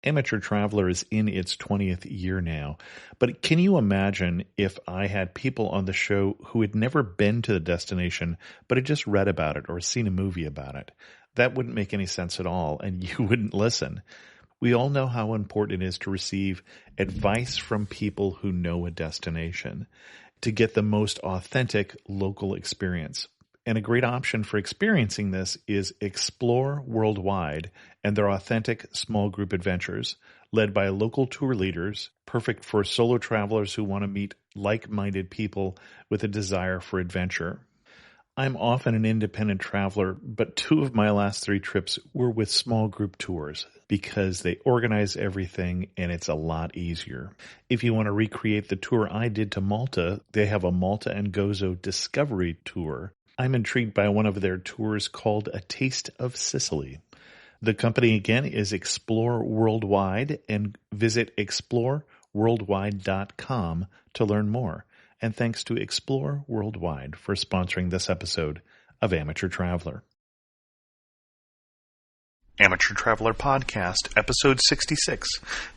Amateur Traveler is in its 20th year now, but can you imagine if I had people on the show who had never been to the destination, but had just read about it or seen a movie about it? That wouldn't make any sense at all, and you wouldn't listen. We all know how important it is to receive advice from people who know a destination to get the most authentic local experience. And a great option for experiencing this is Explore Worldwide and their authentic small group adventures, led by local tour leaders, perfect for solo travelers who want to meet like-minded people with a desire for adventure. I'm often an independent traveler, but 2 of my last 3 trips were with small group tours because they organize everything and it's a lot easier. If you want to recreate the tour I did to Malta, they have a Malta and Gozo Discovery Tour. I'm intrigued by one of their tours called A Taste of Sicily. The company, again, is Explore Worldwide, and visit exploreworldwide.com to learn more. And thanks to Explore Worldwide for sponsoring this episode of Amateur Traveler. Amateur Traveler Podcast, Episode 66.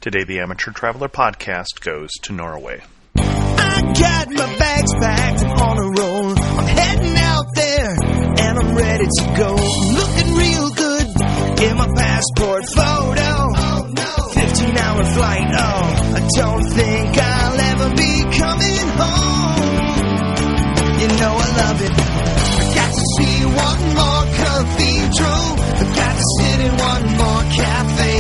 Today, the Amateur Traveler Podcast goes to Norway. I got my bags packed, I'm on a roll. I'm heading out there, and I'm ready to go. Looking real good in my passport photo. 15-hour flight, I don't think I'll ever be coming home. You know I love it. I got to see one more cathedral. I got to sit in one more cafe.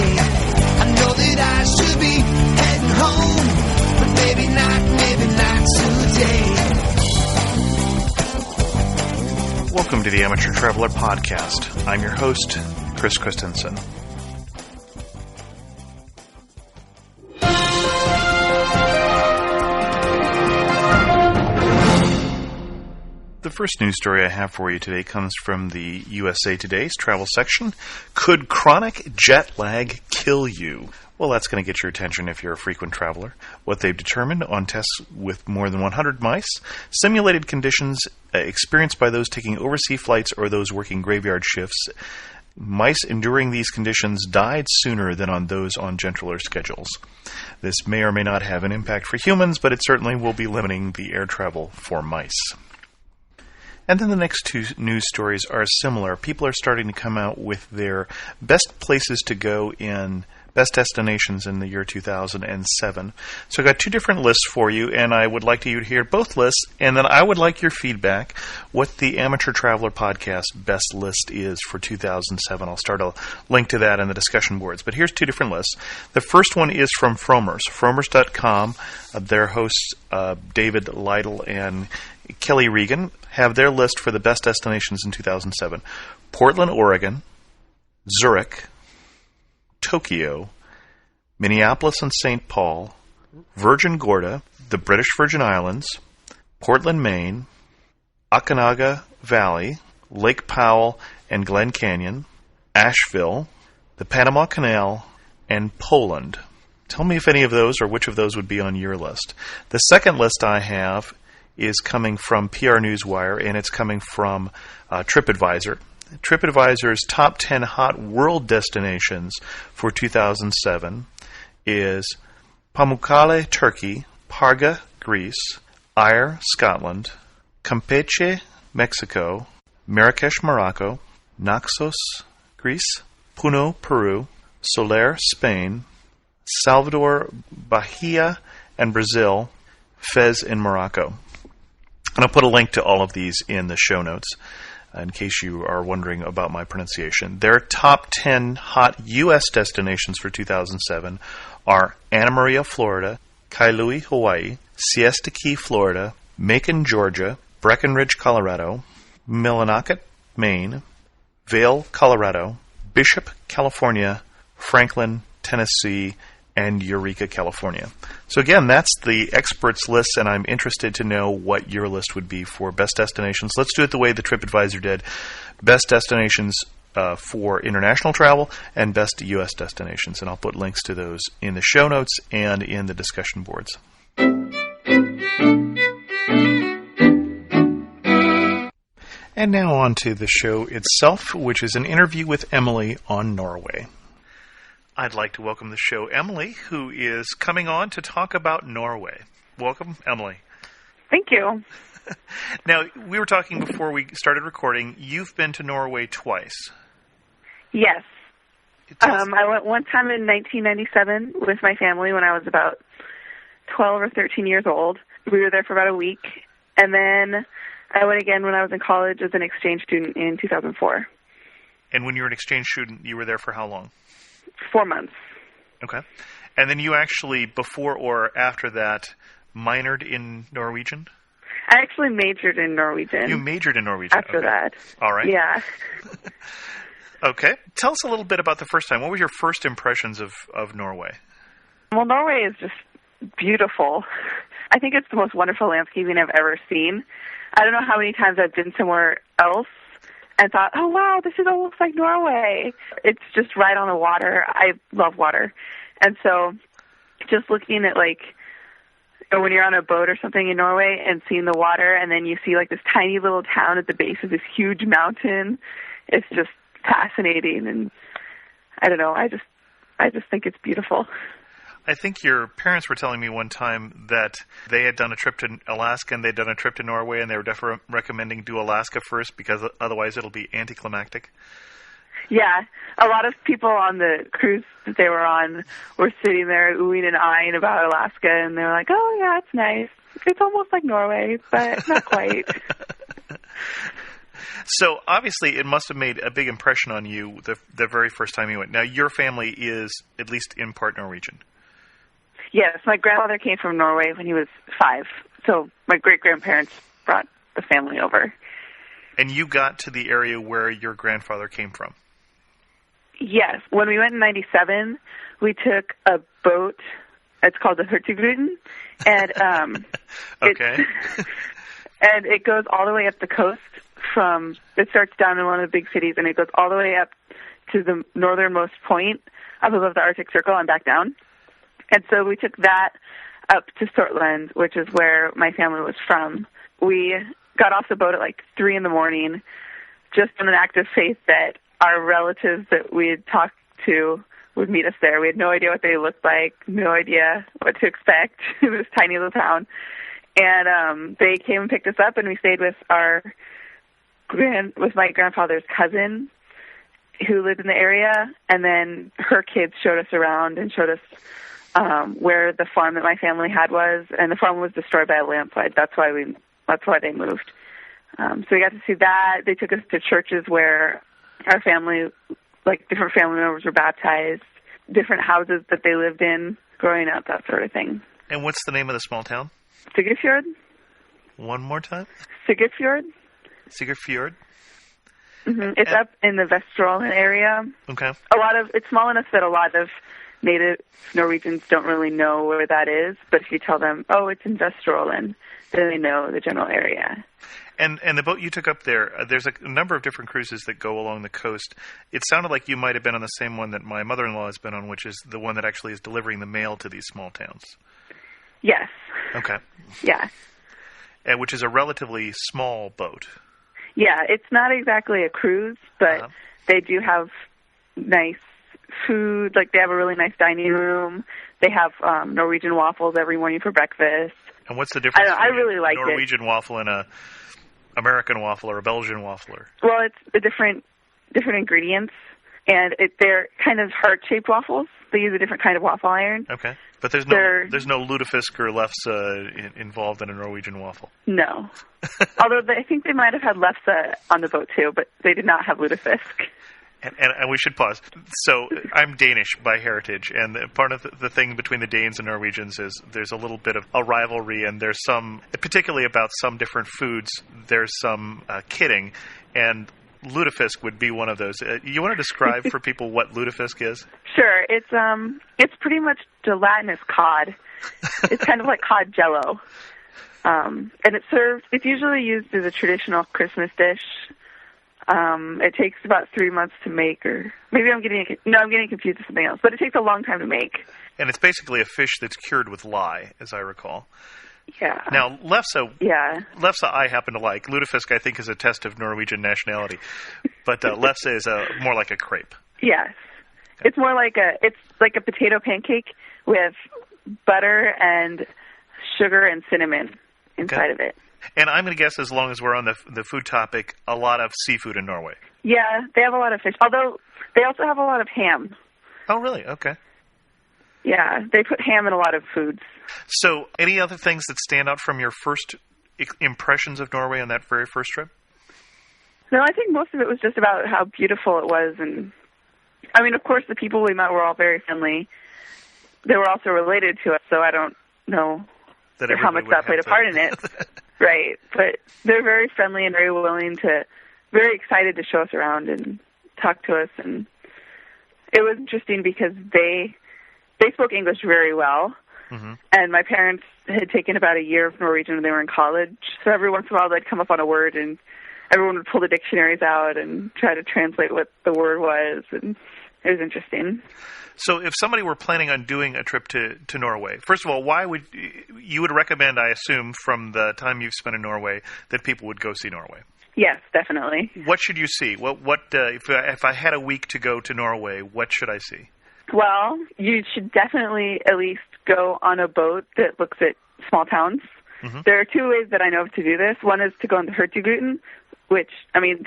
I know that I should be heading home, but maybe not today. Welcome to the Amateur Traveler Podcast. I'm your host, Chris Christensen. The first news story I have for you today comes from the USA Today's travel section. Could chronic jet lag kill you? Well, that's going to get your attention if you're a frequent traveler. What they've determined on tests with more than 100 mice, simulated conditions experienced by those taking overseas flights or those working graveyard shifts, mice enduring these conditions died sooner than on those on gentler schedules. This may or may not have an impact for humans, but it certainly will be limiting the air travel for mice. And then the next 2 news stories are similar. People are starting to come out with their best places to go in best destinations in the year 2007. So I've got 2 different lists for you, and I would like you to hear both lists, and then I would like your feedback what the Amateur Traveler Podcast best list is for 2007. I'll start a link to that in the discussion boards. But here's 2 different lists. The first one is from Fromers, fromers.com. Their hosts, David Lytle and Kelly Regan, have their list for the best destinations in 2007. Portland, Oregon, Zurich, Tokyo, Minneapolis and St. Paul, Virgin Gorda, the British Virgin Islands, Portland, Maine, Okanaga Valley, Lake Powell and Glen Canyon, Asheville, the Panama Canal, and Poland. Tell me if any of those or which of those would be on your list. The second list I have is coming from PR Newswire, and it's coming from TripAdvisor. TripAdvisor's top 10 hot world destinations for 2007 is Pamukkale, Turkey, Parga, Greece, Ayr, Scotland, Campeche, Mexico, Marrakesh, Morocco, Naxos, Greece, Puno, Peru, Soler, Spain, Salvador, Bahia, and Brazil, Fez in Morocco. And I'll put a link to all of these in the show notes in case you are wondering about my pronunciation. Their top 10 hot U.S. destinations for 2007 are Anna Maria, Florida, Kailua, Hawaii, Siesta Key, Florida, Macon, Georgia, Breckenridge, Colorado, Millinocket, Maine, Vail, Colorado, Bishop, California, Franklin, Tennessee, and Eureka, California. So again, that's the experts list, and I'm interested to know what your list would be for best destinations. Let's do it the way the TripAdvisor did. Best destinations for international travel and best U.S. destinations. And I'll put links to those in the show notes and in the discussion boards. And now on to the show itself, which is an interview with Emily on Norway. I'd like to welcome to the show Emily, who is coming on to talk about Norway. Welcome, Emily. Thank you. Now, we were talking before we started recording. You've been to Norway twice. Yes. I went one time in 1997 with my family when I was about 12 or 13 years old. We were there for about a week. And then I went again when I was in college as an exchange student in 2004. And when you were an exchange student, you were there for how long? 4 months. Okay. And then you actually, before or after that, minored in Norwegian? I actually majored in Norwegian. You majored in Norwegian? After that. All right. Yeah. Okay. Tell us a little bit about the first time. What were your first impressions of Norway? Well, Norway is just beautiful. I think it's the most wonderful landscaping I've ever seen. I don't know how many times I've been somewhere else and thought, oh, wow, this is almost like Norway. It's just right on the water. I love water. And so just looking at, like, when you're on a boat or something in Norway and seeing the water, and then you see, like, this tiny little town at the base of this huge mountain, it's just fascinating. And I don't know, I just think it's beautiful. I think your parents were telling me one time that they had done a trip to Alaska and they'd done a trip to Norway, and they were definitely recommending do Alaska first because otherwise it'll be anticlimactic. Yeah, a lot of people on the cruise that they were on were sitting there oohing and eyeing about Alaska, and they were like, oh, yeah, it's nice. It's almost like Norway, but not quite. So, obviously, it must have made a big impression on you the very first time you went. Now, your family is at least in part Norwegian. Yes, my grandfather came from Norway when he was 5, so my great-grandparents brought the family over. And you got to the area where your grandfather came from? Yes. When we went in 97, we took a boat. It's called the Hurtigruten, and okay. And it goes all the way up the coast from. It starts down in one of the big cities, and it goes all the way up to the northernmost point up above the Arctic Circle and back down. And so we took that up to Sortland, which is where my family was from. We got off the boat at like 3 a.m, just in an act of faith that our relatives that we had talked to would meet us there. We had no idea what they looked like, no idea what to expect in this tiny little town. And they came and picked us up, and we stayed with with my grandfather's cousin who lived in the area, and then her kids showed us around and showed us where the farm that my family had was, and the farm was destroyed by a landslide. That's why they moved. So we got to see that. They took us to churches where our family, like different family members were baptized, different houses that they lived in growing up, that sort of thing. And what's the name of the small town? Sigrefjord. One more time? Sigrefjord. Sigrefjord? Mm-hmm. It's up in the Vesterålen area. Okay. It's small enough that a lot of native Norwegians don't really know where that is, but if you tell them, oh, it's in Vesterålen, then they know the general area. And the boat you took up there, there's a number of different cruises that go along the coast. It sounded like you might have been on the same one that my mother-in-law has been on, which is the one that actually is delivering the mail to these small towns. Yes. Okay. Yeah. Which is a relatively small boat. Yeah, it's not exactly a cruise, but they do have nice food. Like, they have a really nice dining room. They have Norwegian waffles every morning for breakfast. And what's the difference I really like Norwegian waffle and a American waffle or a Belgian waffler? Well, it's the different ingredients, and they're kind of heart-shaped waffles. They use a different kind of waffle iron. Okay. But there's no lutefisk or lefse involved in a Norwegian waffle. No. Although I think they might have had lefse on the boat too, but they did not have lutefisk. And we should pause. So I'm Danish by heritage, and part of the thing between the Danes and Norwegians is there's a little bit of a rivalry, and there's some, particularly about some different foods, there's some kidding, and lutefisk would be one of those. You want to describe for people what lutefisk is? Sure. It's pretty much gelatinous cod. It's kind of like cod jello. And it's usually used as a traditional Christmas dish. It takes about 3 months to make, or maybe I'm getting confused with something else, but it takes a long time to make. And it's basically a fish that's cured with lye, as I recall. Yeah. Now, lefse, yeah. Lefse I happen to like. Lutefisk, I think, is a test of Norwegian nationality. But lefse is more like a crepe. Yes. It's more like a potato pancake with butter and sugar and cinnamon inside of it. And I'm going to guess, as long as we're on the food topic, a lot of seafood in Norway. Yeah, they have a lot of fish, although they also have a lot of ham. Oh, really? Okay. Yeah, they put ham in a lot of foods. So, any other things that stand out from your first impressions of Norway on that very first trip? No, I think most of it was just about how beautiful it was. And, I mean, of course, the people we met were all very friendly. They were also related to us, so I don't know how much that played a part in it. Right. But they're very friendly and very very excited to show us around and talk to us. And it was interesting because they spoke English very well. Mm-hmm. And my parents had taken about a year of Norwegian when they were in college. So every once in a while they'd come up on a word and everyone would pull the dictionaries out and try to translate what the word was. And it was interesting. So if somebody were planning on doing a trip to Norway, first of all, why would you recommend, I assume, from the time you've spent in Norway, that people would go see Norway? Yes, definitely. What should you see? If I had a week to go to Norway, what should I see? Well, you should definitely at least go on a boat that looks at small towns. Mm-hmm. There are two ways that I know to do this. One is to go on the Hurtigruten, which, I mean,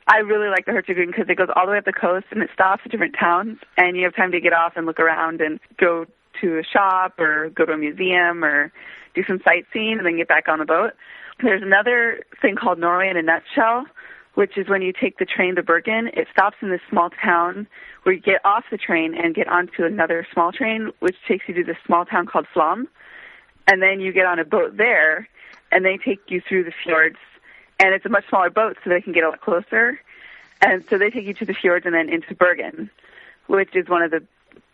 I really like the Hurtigruten because it goes all the way up the coast and it stops at different towns, and you have time to get off and look around and go to a shop or go to a museum or do some sightseeing and then get back on the boat. There's another thing called Norway in a Nutshell, which is when you take the train to Bergen. It stops in this small town where you get off the train and get onto another small train, which takes you to this small town called Flom. And then you get on a boat there, and they take you through the fjords. And it's a much smaller boat, so they can get a lot closer. And so they take you to the fjords and then into Bergen, which is one of the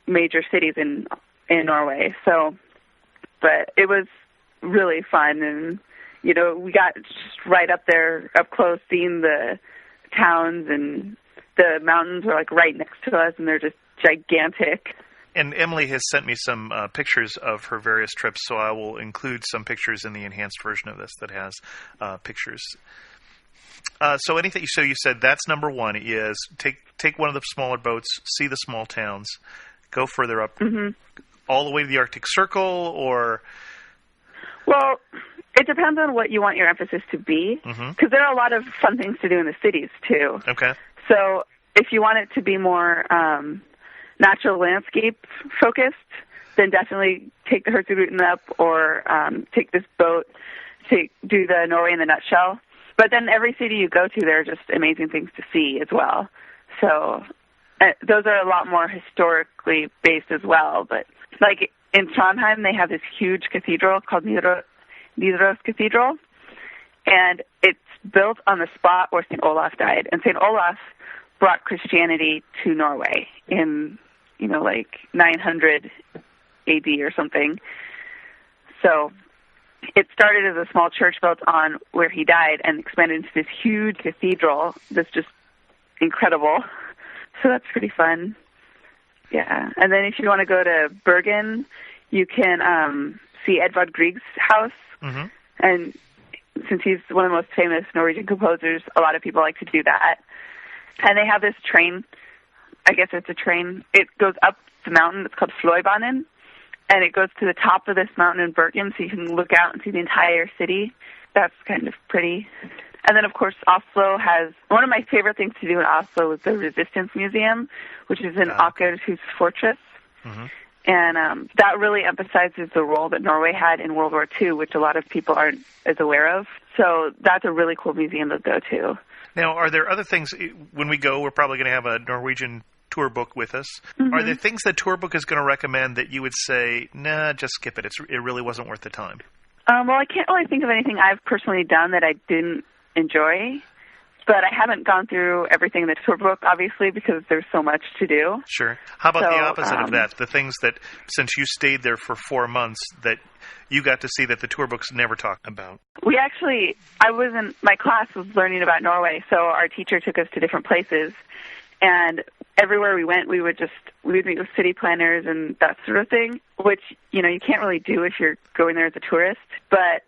major cities in Norway. So, but it was really fun, and you know, we got just right up there, up close, seeing the towns, and the mountains were like right next to us, and they're just gigantic. And Emily has sent me some pictures of her various trips, so I will include some pictures in the enhanced version of this that has pictures. So you said that's number one, is take one of the smaller boats, see the small towns, go further up, mm-hmm. all the way to the Arctic Circle, or... Well, it depends on what you want your emphasis to be, because there are a lot of fun things to do in the cities, too. Okay. So if you want it to be more natural landscape focused, then definitely take the Hurtigruten up, or take this boat to do the Norway in the Nutshell. But then every city you go to, there are just amazing things to see as well. So those are a lot more historically based as well. But like in Trondheim, they have this huge cathedral called Nidaros Cathedral, and it's built on the spot where St. Olaf died. And St. Olaf brought Christianity to Norway in, like 900 AD or something. So it started as a small church built on where he died and expanded into this huge cathedral that's just incredible. So that's pretty fun. Yeah. And then if you want to go to Bergen, you can see Edvard Grieg's house. Mm-hmm. And since he's one of the most famous Norwegian composers, a lot of people like to do that. And they have this train. I guess it's a train. It goes up the mountain. It's called Fløibanen. And it goes to the top of this mountain in Bergen, so you can look out and see the entire city. That's kind of pretty. And then, of course, Oslo has... One of my favorite things to do in Oslo is the Resistance Museum, which is in Akershus Fortress. Mm-hmm. And that really emphasizes the role that Norway had in World War II, which a lot of people aren't as aware of. So that's a really cool museum to go to. Now, are there other things... When we go, we're probably going to have a Norwegian tour book with us. Mm-hmm. Are there things that tour book is going to recommend that you would say, nah, just skip it, it really wasn't worth the time? Well, I can't really think of anything I've personally done that I didn't enjoy, but I haven't gone through everything in the tour book, obviously, because there's so much to do. Sure. How about the opposite of that? The things that, since you stayed there for 4 months, that you got to see that the tour books never talked about? My class was learning about Norway, so our teacher took us to different places. And everywhere we went, we would meet with city planners and that sort of thing, which, you can't really do if you're going there as a tourist. But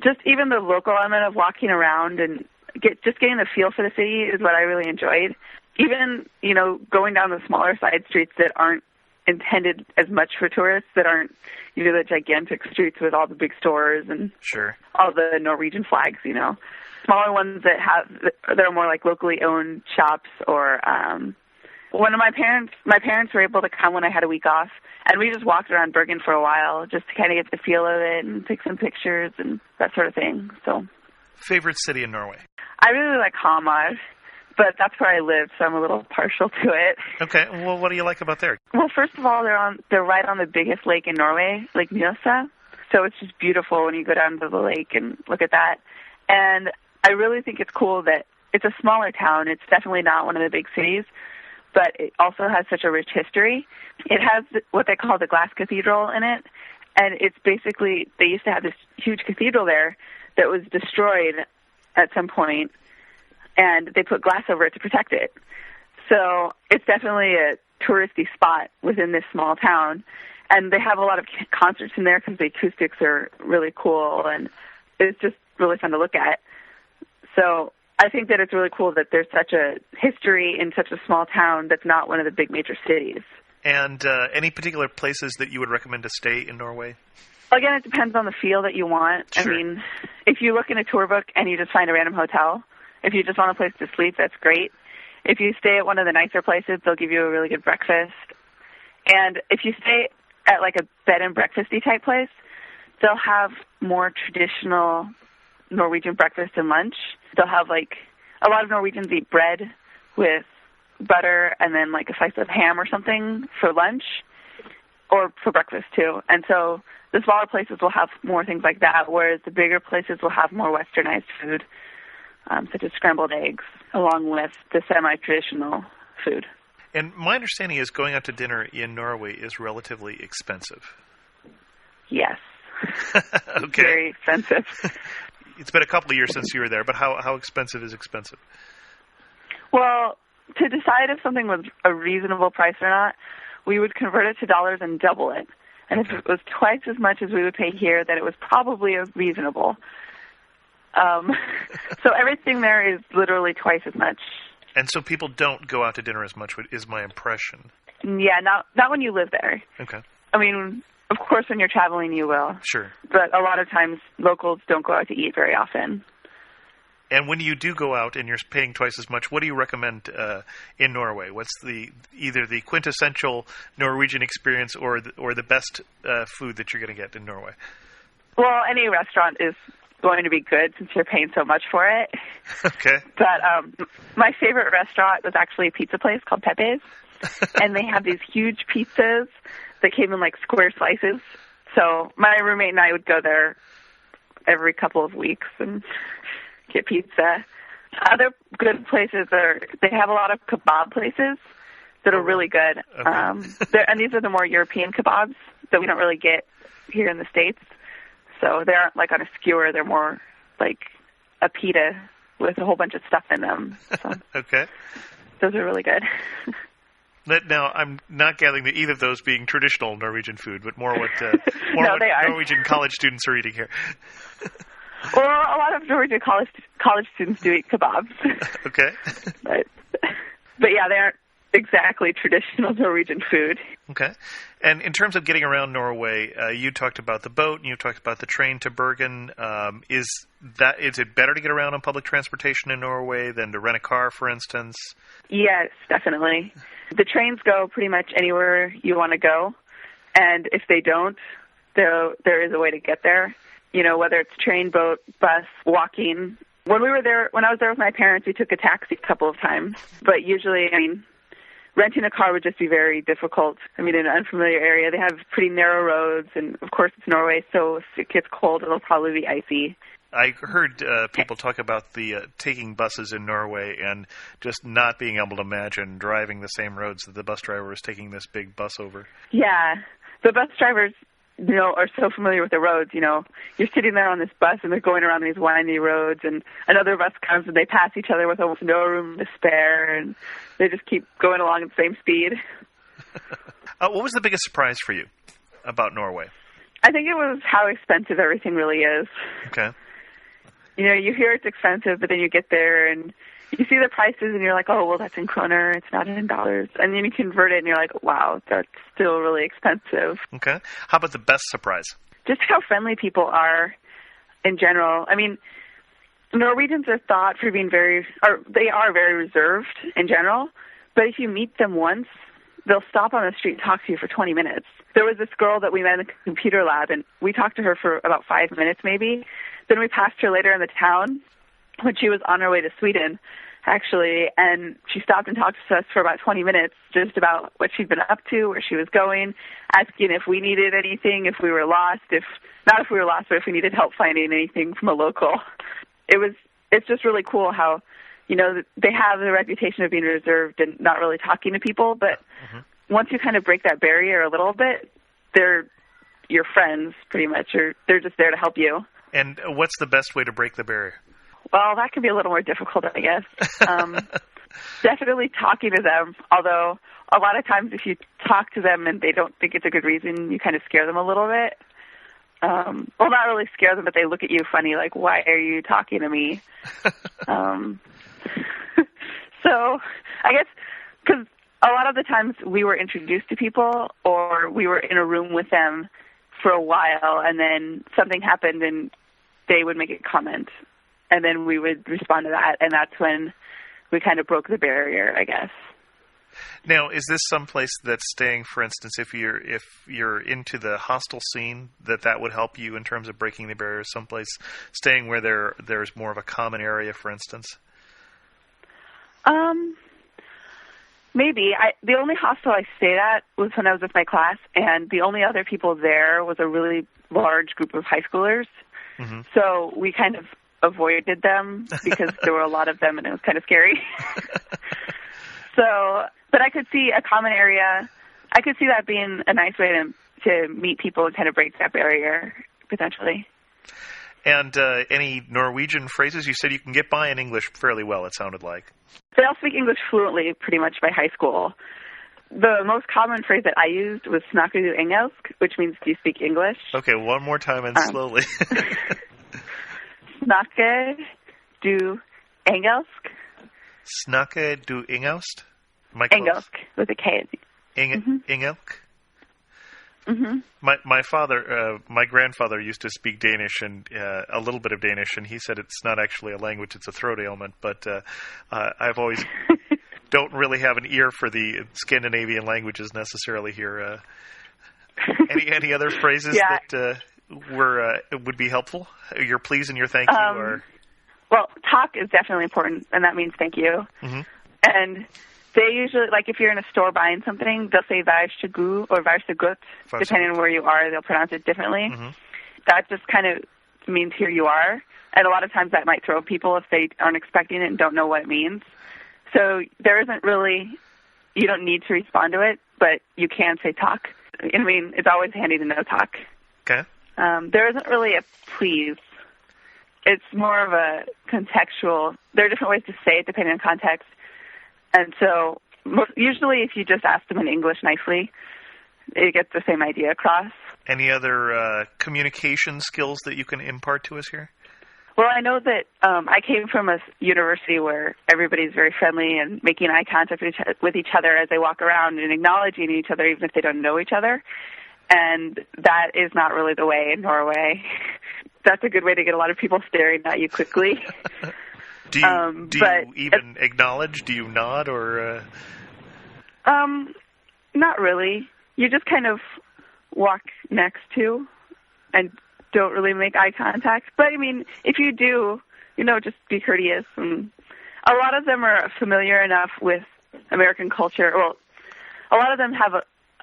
just even the local element of walking around and getting the feel for the city is what I really enjoyed. even, going down the smaller side streets that aren't intended as much for tourists, that aren't, the gigantic streets with all the big stores and Sure. all the Norwegian flags, Smaller ones that are more like locally owned shops, or one of my parents were able to come when I had a week off, and we just walked around Bergen for a while just to kind of get the feel of it and take some pictures and that sort of thing. So, favorite city in Norway? I really like Hamar, but that's where I live, so I'm a little partial to it. Okay. Well, what do you like about there? Well, first of all, they're right on the biggest lake in Norway, Lake Mjøsa. So it's just beautiful when you go down to the lake and look at that. And I really think it's cool that it's a smaller town. It's definitely not one of the big cities, but it also has such a rich history. It has what they call the Glass Cathedral in it, and it's basically, they used to have this huge cathedral there that was destroyed at some point, and they put glass over it to protect it. So it's definitely a touristy spot within this small town, and they have a lot of concerts in there because the acoustics are really cool, and it's just really fun to look at. So I think that it's really cool that there's such a history in such a small town that's not one of the big major cities. And any particular places that you would recommend to stay in Norway? Again, it depends on the feel that you want. Sure. I mean, if you look in a tour book and you just find a random hotel, if you just want a place to sleep, that's great. If you stay at one of the nicer places, they'll give you a really good breakfast. And if you stay at like a bed and breakfasty type place, they'll have more traditional Norwegian breakfast and lunch. They'll have a lot of Norwegians eat bread with butter and then a slice of ham or something for lunch or for breakfast too. And so the smaller places will have more things like that, whereas the bigger places will have more westernized food, such as scrambled eggs, along with the semi-traditional food. And my understanding is going out to dinner in Norway is relatively expensive. Yes. Okay. Very expensive. It's been a couple of years since you were there, but how expensive is expensive? Well, to decide if something was a reasonable price or not, we would convert it to dollars and double it. And if it was twice as much as we would pay here, then it was probably reasonable. So everything there is literally twice as much. And so people don't go out to dinner as much, is my impression. Yeah, not when you live there. Okay. I mean, of course, when you're traveling, you will. Sure. But a lot of times, locals don't go out to eat very often. And when you do go out and you're paying twice as much, what do you recommend in Norway? What's either the quintessential Norwegian experience or the best food that you're going to get in Norway? Well, any restaurant is going to be good since you're paying so much for it. Okay. But my favorite restaurant was actually a pizza place called Pepe's, and they have these huge pizzas that came in square slices. So my roommate and I would go there every couple of weeks and get pizza. Other good places they have a lot of kebab places that are really good. Okay. And these are the more European kebabs that we don't really get here in the States. So they aren't on a skewer. They're more like a pita with a whole bunch of stuff in them. So okay. Those are really good. Now, I'm not gathering that either of those being traditional Norwegian food, but more what No, they are. Norwegian college students are eating here. Well, a lot of Norwegian college students do eat kebabs. Okay. But yeah, they aren't exactly traditional Norwegian food. Okay. And in terms of getting around Norway, you talked about the boat and you talked about the train to Bergen. Is it better to get around on public transportation in Norway than to rent a car, for instance? Yes, definitely. The trains go pretty much anywhere you want to go, and if they don't, there is a way to get there. Whether it's train, boat, bus, walking. When I was there with my parents, we took a taxi a couple of times, but usually, renting a car would just be very difficult. In an unfamiliar area, they have pretty narrow roads, and of course it's Norway, so if it gets cold, it'll probably be icy. I heard people talk about the taking buses in Norway and just not being able to imagine driving the same roads that the bus driver was taking this big bus over. Yeah, the bus drivers, are so familiar with the roads. You're sitting there on this bus and they're going around these windy roads, and another bus comes and they pass each other with almost no room to spare, and they just keep going along at the same speed. What was the biggest surprise for you about Norway? I think it was how expensive everything really is. Okay. You hear it's expensive, but then you get there and you see the prices and you're like, oh, well, that's in kroner, it's not in dollars. And then you convert it and you're like, wow, that's still really expensive. Okay. How about the best surprise? Just how friendly people are in general. I mean, Norwegians are thought for being they are very reserved in general, but if you meet them once, they'll stop on the street and talk to you for 20 minutes. There was this girl that we met in the computer lab, and we talked to her for about 5 minutes maybe. Then we passed her later in the town when she was on her way to Sweden, actually, and she stopped and talked to us for about 20 minutes just about what she'd been up to, where she was going, asking if we needed anything, if we were lost, not if we were lost, but if we needed help finding anything from a local. It's just really cool how, you know, they have the reputation of being reserved and not really talking to people, but once you kind of break that barrier a little bit, they're your friends pretty much, or they're just there to help you. And what's the best way to break the barrier? Well, that can be a little more difficult, I guess. Definitely talking to them, although a lot of times if you talk to them and they don't think it's a good reason, you kind of scare them a little bit. Well, not really scare them, but they look at you funny, like, why are you talking to me? So I guess because a lot of the times we were introduced to people or we were in a room with them for a while and then something happened and they would make a comment and then we would respond to that, and that's when we kind of broke the barrier, I guess. Now, is this someplace that's staying, for instance, if you're into the hostel scene, that would help you in terms of breaking the barrier, someplace staying where there's more of a common area, for instance? Maybe. The only hostel I stayed at was when I was with my class, and the only other people there was a really large group of high schoolers. Mm-hmm. So we kind of avoided them because there were a lot of them and it was kind of scary. So, but I could see a common area. I could see that being a nice way to meet people and kind of break that barrier, potentially. And any Norwegian phrases? You said you can get by in English fairly well, it sounded like. They all speak English fluently pretty much by high school. The most common phrase that I used was snakker du engelsk, which means do you speak English? Okay, one more time and slowly. Snakker du engelsk. Snakke du engelsk? Engelsk with a K. Engelsk? Mm-hmm. My grandfather used to speak Danish and a little bit of Danish, and he said it's not actually a language; it's a throat ailment. But I've always don't really have an ear for the Scandinavian languages necessarily here. Any other phrases that would be helpful? Your please and your thank you are. Well, talk is definitely important, and that means thank you. Mm-hmm. And they usually, like if you're in a store buying something, they'll say varsågod or varsågod, depending on where you are, they'll pronounce it differently. Mm-hmm. That just kind of means here you are. And a lot of times that might throw people if they aren't expecting it and don't know what it means. So there isn't really, you don't need to respond to it, but you can say talk. I mean, it's always handy to know talk. Okay. There isn't really a please. It's more of a contextual. There are different ways to say it depending on context. And so usually if you just ask them in English nicely, it gets the same idea across. Any other communication skills that you can impart to us here? Well, I know that I came from a university where everybody's very friendly and making eye contact with each other as they walk around and acknowledging each other even if they don't know each other. And that is not really the way in Norway. That's a good way to get a lot of people staring at you quickly. Do you even acknowledge? Do you nod or? Not really. You just kind of walk next to and don't really make eye contact. But, I mean, if you do, just be courteous. And a lot of them are familiar enough with American culture. Well, a lot of them have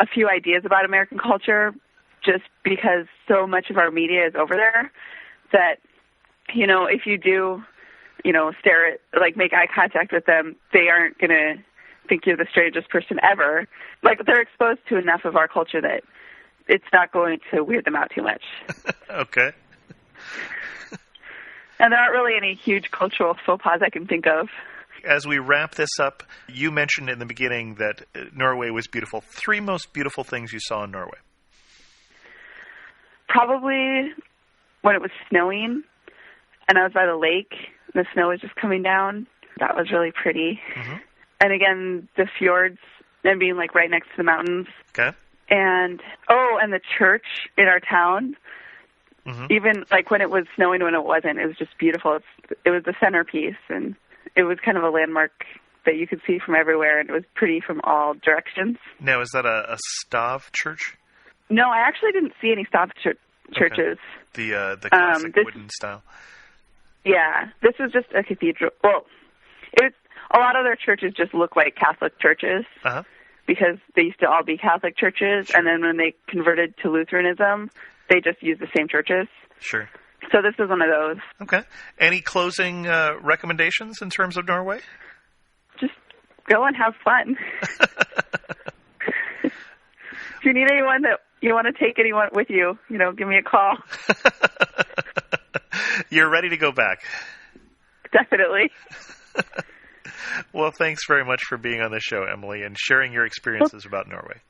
a few ideas about American culture just because so much of our media is over there that, if you do, stare at, make eye contact with them, they aren't going to think you're the strangest person ever. They're exposed to enough of our culture that it's not going to weird them out too much. Okay. And there aren't really any huge cultural faux pas I can think of. As we wrap this up, you mentioned in the beginning that Norway was beautiful. 3 most beautiful things you saw in Norway. Probably when it was snowing and I was by the lake and the snow was just coming down. That was really pretty. Mm-hmm. And again, the fjords and being like right next to the mountains. Okay. And and the church in our town. Mm-hmm. Even like when it was snowing, when it wasn't, it was just beautiful. It was the centerpiece, and it was kind of a landmark that you could see from everywhere, and it was pretty from all directions. Now, is that a Stav church? No, I actually didn't see any Stav churches. Okay. The classic wooden style. Yeah, this was just a cathedral. Well, a lot of their churches just look like Catholic churches because they used to all be Catholic churches, and then when they converted to Lutheranism, they just used the same churches. Sure. So this is one of those. Okay. Any closing recommendations in terms of Norway? Just go and have fun. If you need anyone that you want to take anyone with you, give me a call. You're ready to go back. Definitely. Well, thanks very much for being on the show, Emily, and sharing your experiences about Norway.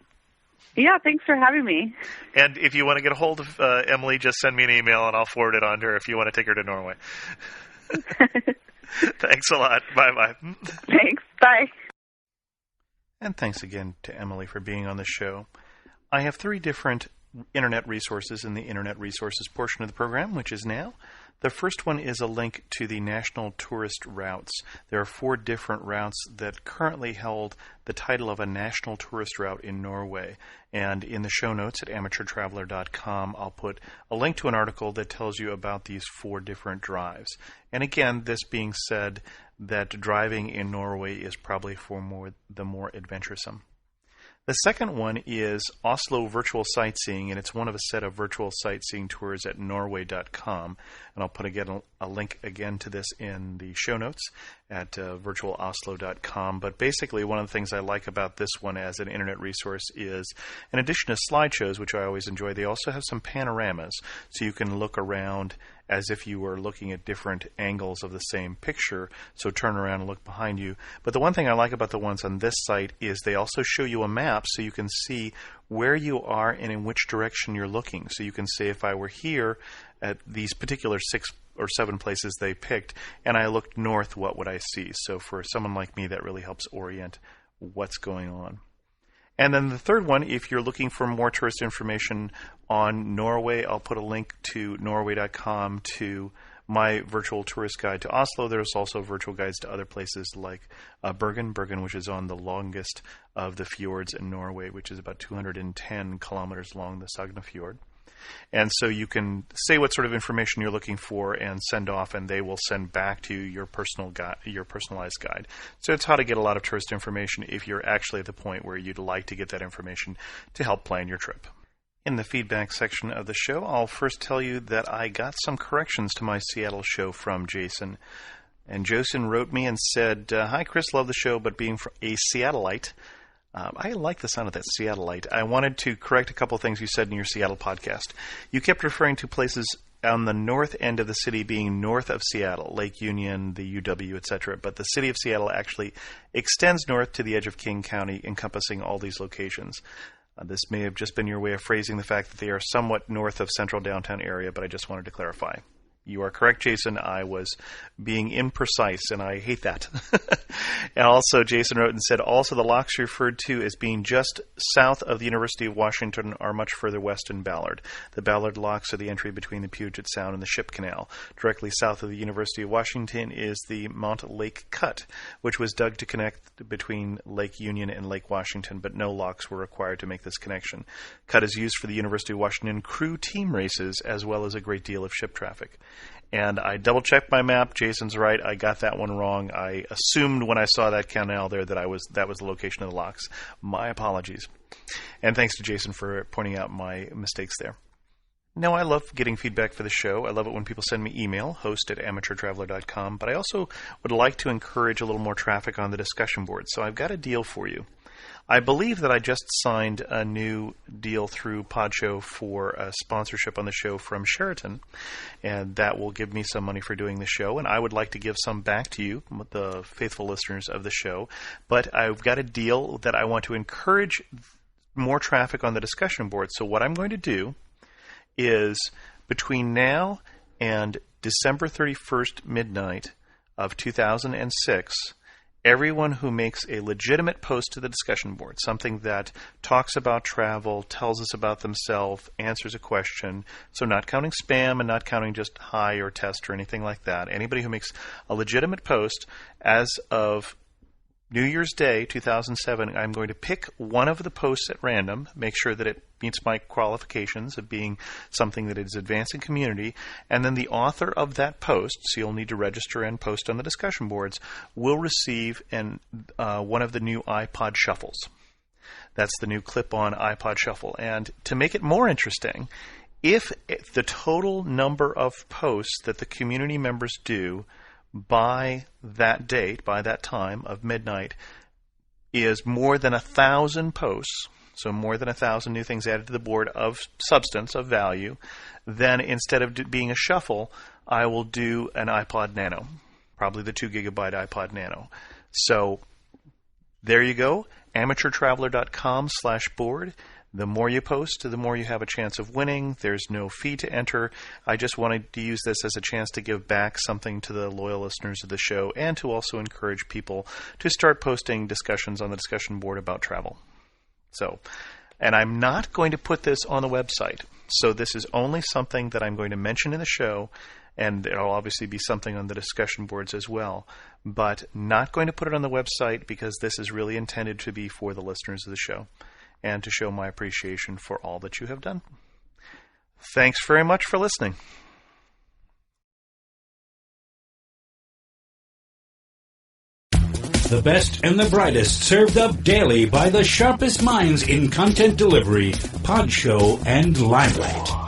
Yeah, thanks for having me. And if you want to get a hold of Emily, just send me an email and I'll forward it on to her if you want to take her to Norway. Thanks a lot. Bye-bye. Thanks. Bye. And thanks again to Emily for being on the show. I have 3 different Internet resources in the Internet resources portion of the program, which is now. The first one is a link to the National Tourist Routes. There are 4 different routes that currently held the title of a National Tourist Route in Norway. And in the show notes at amateurtraveler.com, I'll put a link to an article that tells you about these 4 different drives. And again, this being said, that driving in Norway is probably for the more adventuresome. The second one is Oslo Virtual Sightseeing, and it's one of a set of virtual sightseeing tours at norway.com. And I'll put a link again to this in the show notes at virtualoslo.com. But basically, one of the things I like about this one as an internet resource is, in addition to slideshows, which I always enjoy, they also have some panoramas, so you can look around as if you were looking at different angles of the same picture, so turn around and look behind you. But the one thing I like about the ones on this site is they also show you a map so you can see where you are and in which direction you're looking. So you can say, if I were here at these particular 6 or 7 places they picked, and I looked north, what would I see? So for someone like me, that really helps orient what's going on. And then the third one, if you're looking for more tourist information on Norway, I'll put a link to norway.com to my virtual tourist guide to Oslo. There's also virtual guides to other places like Bergen, which is on the longest of the fjords in Norway, which is about 210 kilometers long, the Sognefjord. And so you can say what sort of information you're looking for and send off, and they will send back to you your personalized guide. So it's how to get a lot of tourist information if you're actually at the point where you'd like to get that information to help plan your trip. In the feedback section of the show, I'll first tell you that I got some corrections to my Seattle show from Jason. And Jason wrote me and said, "Hi, Chris, love the show, but being a Seattleite," I like the sound of that Seattleite. I wanted to correct a couple of things you said in your Seattle podcast. You kept referring to places on the north end of the city being north of Seattle, Lake Union, the UW, etc. But the city of Seattle actually extends north to the edge of King County, encompassing all these locations. This may have just been your way of phrasing the fact that they are somewhat north of central downtown area, but I just wanted to clarify. You are correct, Jason. I was being imprecise, and I hate that. And also, Jason wrote and said, also the locks referred to as being just south of the University of Washington are much further west in Ballard. The Ballard locks are the entry between the Puget Sound and the Ship Canal. Directly south of the University of Washington is the Mont Lake Cut, which was dug to connect between Lake Union and Lake Washington, but no locks were required to make this connection. Cut is used for the University of Washington crew team races, as well as a great deal of ship traffic. And I double-checked my map. Jason's right. I got that one wrong. I assumed when I saw that canal there that that was the location of the locks. My apologies. And thanks to Jason for pointing out my mistakes there. Now, I love getting feedback for the show. I love it when people send me email, host@amateurtraveler.com. But I also would like to encourage a little more traffic on the discussion board. So I've got a deal for you. I believe that I just signed a new deal through Podshow for a sponsorship on the show from Sheraton, and that will give me some money for doing the show, and I would like to give some back to you, the faithful listeners of the show. But I've got a deal that I want to encourage more traffic on the discussion board. So what I'm going to do is between now and December 31st midnight, of 2006, everyone who makes a legitimate post to the discussion board, something that talks about travel, tells us about themselves, answers a question, so not counting spam and not counting just hi or test or anything like that. Anybody who makes a legitimate post as of New Year's Day 2007, I'm going to pick one of the posts at random, make sure that it meets my qualifications of being something that is advancing community, and then the author of that post, so you'll need to register and post on the discussion boards, will receive one of the new iPod shuffles. That's the new clip-on iPod shuffle. And to make it more interesting, if the total number of posts that the community members do by that date, by that time of midnight, is more than 1,000 posts, so more than 1,000 new things added to the board of substance, of value, then instead of being a shuffle, I will do an iPod Nano, probably the 2 gigabyte iPod Nano. So there you go, amateurtraveler.com/board. The more you post, the more you have a chance of winning. There's no fee to enter. I just wanted to use this as a chance to give back something to the loyal listeners of the show and to also encourage people to start posting discussions on the discussion board about travel. So, and I'm not going to put this on the website. So this is only something that I'm going to mention in the show, and it'll obviously be something on the discussion boards as well, but not going to put it on the website because this is really intended to be for the listeners of the show and to show my appreciation for all that you have done. Thanks very much for listening. The best and the brightest served up daily by the sharpest minds in content delivery, pod show, and limelight.